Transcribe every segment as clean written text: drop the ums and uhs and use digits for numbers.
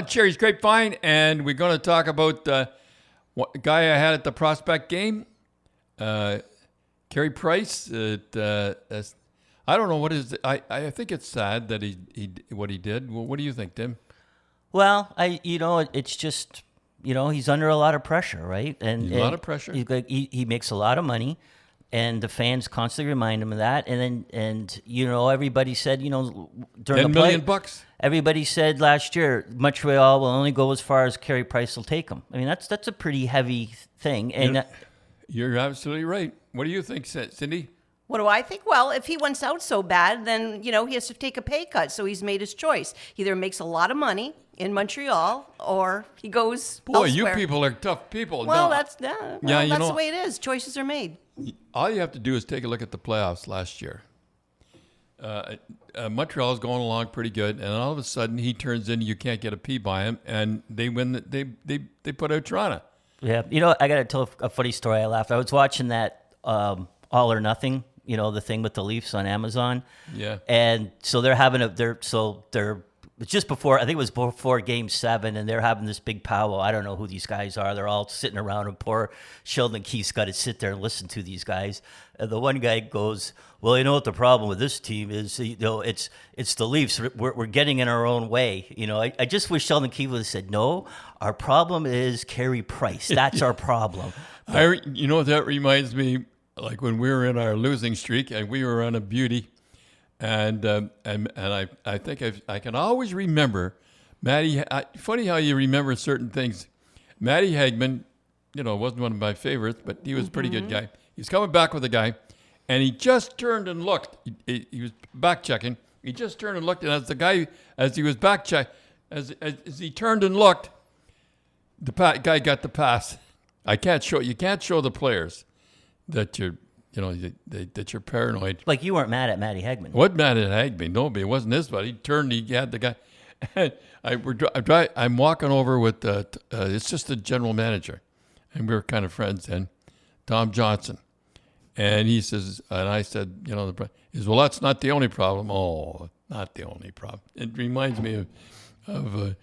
Cherry's Grapevine, and we're going to talk about what guy I had at the prospect game, Carey Price. I don't know what is. I think it's sad that he what he did. What do you think, Tim? Well, it's just, he's under a lot of pressure, right? And A lot of pressure. He makes a lot of money, and the fans constantly remind him of that. And everybody said, during $10 the play, million. everybody said last year Montreal will only go as far as Carey Price will take them. I mean, that's a pretty heavy thing. And You're absolutely right. What do you think, Cindy? What do I think? Well, if he wants out so bad, then, he has to take a pay cut. So he's made his choice. He either makes a lot of money in Montreal or he goes Boy, elsewhere. you people are tough people. Well, No, that's the way it is. Choices are made. all you have to do is take a look at the playoffs last year. Montreal's going along pretty good, and all of a sudden he turns in. You can't get a P by him, and they win. They put out Toronto. yeah, I got to tell a funny story. I laughed. I was watching that All or Nothing. The thing with the Leafs on Amazon. Yeah. And so they're having it's just before, I think it was before Game 7, and they're having this big powwow. I don't know who these guys are. They're all sitting around, and poor Sheldon Keefe's got to sit there and listen to these guys. And the one guy goes, well, what the problem with this team is, it's the Leafs. We're getting in our own way. I just wish Sheldon Keefe would have said, no, our problem is Carey Price. That's our problem. That reminds me, like when we were in our losing streak and we were on a beauty, and I think I can always remember Matty. Funny how you remember certain things. Matty Hagman, wasn't one of my favorites, but he was a pretty good guy. He's coming back with a guy, and he just turned and looked. He was back checking. He just turned and looked, and as he was back check, as he turned and looked, the guy got the pass. You can't show the players that you're paranoid. Like you weren't mad at Matty Hagman. What mad at Hagman? Nobody. It wasn't his fault. He turned. He had the guy. And I'm walking over with it's just the general manager, and we were kind of friends then, Tom Johnson, and he says, and I said, he says, well, that's not the only problem. Oh, not the only problem. It reminds me of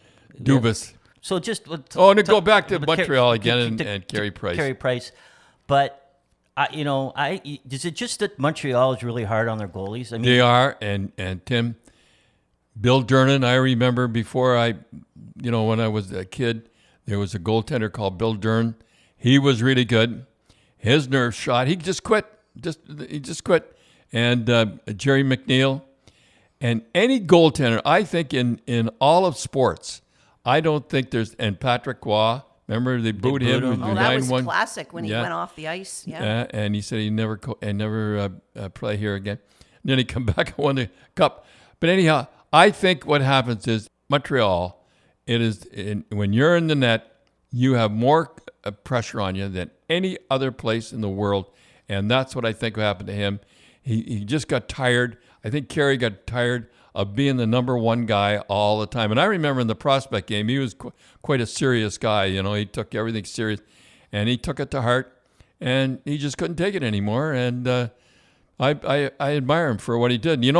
Dubas. Yeah. So just go back to Montreal again and Carey Price. Carey Price, but. Is it just that Montreal is really hard on their goalies? I mean, they are, and Tim, Bill Durnan. I remember before when I was a kid, there was a goaltender called Bill Durnan. He was really good. His nerve shot. He just quit. He just quit. And Jerry McNeil, and any goaltender. I think in all of sports, I don't think there's and Patrick Waugh. Remember they booed him. Oh, that was classic when he went off the ice. Yeah. And he said he never play here again. And then he come back and won the cup. But anyhow, I think what happens is Montreal. When you're in the net, you have more pressure on you than any other place in the world, and that's what I think happened to him. He just got tired. I think Carey got tired of being the number one guy all the time. And I remember in the prospect game, he was quite a serious guy. He took everything serious, and he took it to heart, and he just couldn't take it anymore. And I admire him for what he did. When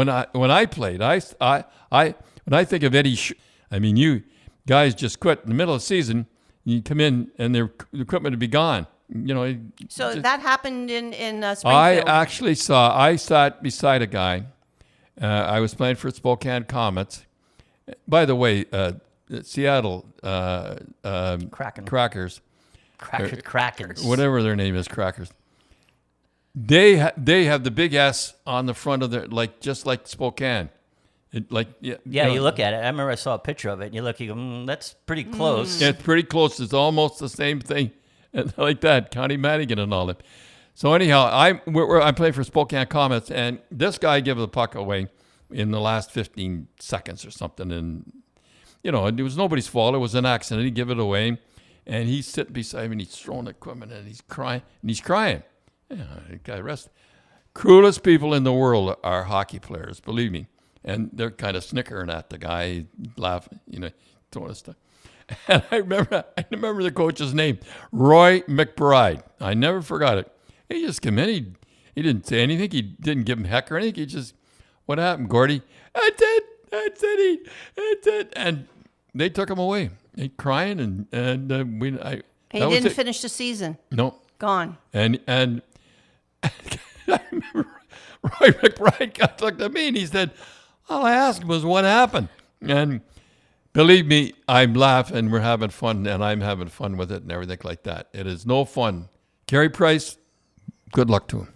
I played, when I think of Eddie, you guys just quit in the middle of the season. You come in, and their equipment would be gone. So that happened in Springfield. I sat beside a guy. I was playing for Spokane Comets. By the way, Seattle Crackers, Krakens, whatever their name is, Crackers. They have the big S on the front of their just like Spokane. You look at it. I remember I saw a picture of it, and you go, that's pretty close. Yeah, it's pretty close. It's almost the same thing, like that, County Madigan and all that. So anyhow, I played for Spokane Comets, and this guy gave the puck away in the last 15 seconds or something, and it was nobody's fault. It was an accident. He gave it away, and he's sitting beside me, and he's throwing equipment, and he's crying, Yeah, the guy rested. Coolest people in the world are hockey players, believe me, and they're kind of snickering at the guy, laughing, throwing his stuff. And I remember the coach's name, Roy McBride. I never forgot it. He just came in. He didn't say anything. He didn't give him heck or anything. He just, what happened, Gordy? That's it. And they took him away. He crying and we. And that he was didn't it. finish the season. No, Gone. and I remember Roy McBride looked at me and he said, "All I asked was what happened." And believe me, I'm laughing. We're having fun, and I'm having fun with it and everything like that. It is no fun. Carey Price, good luck to him.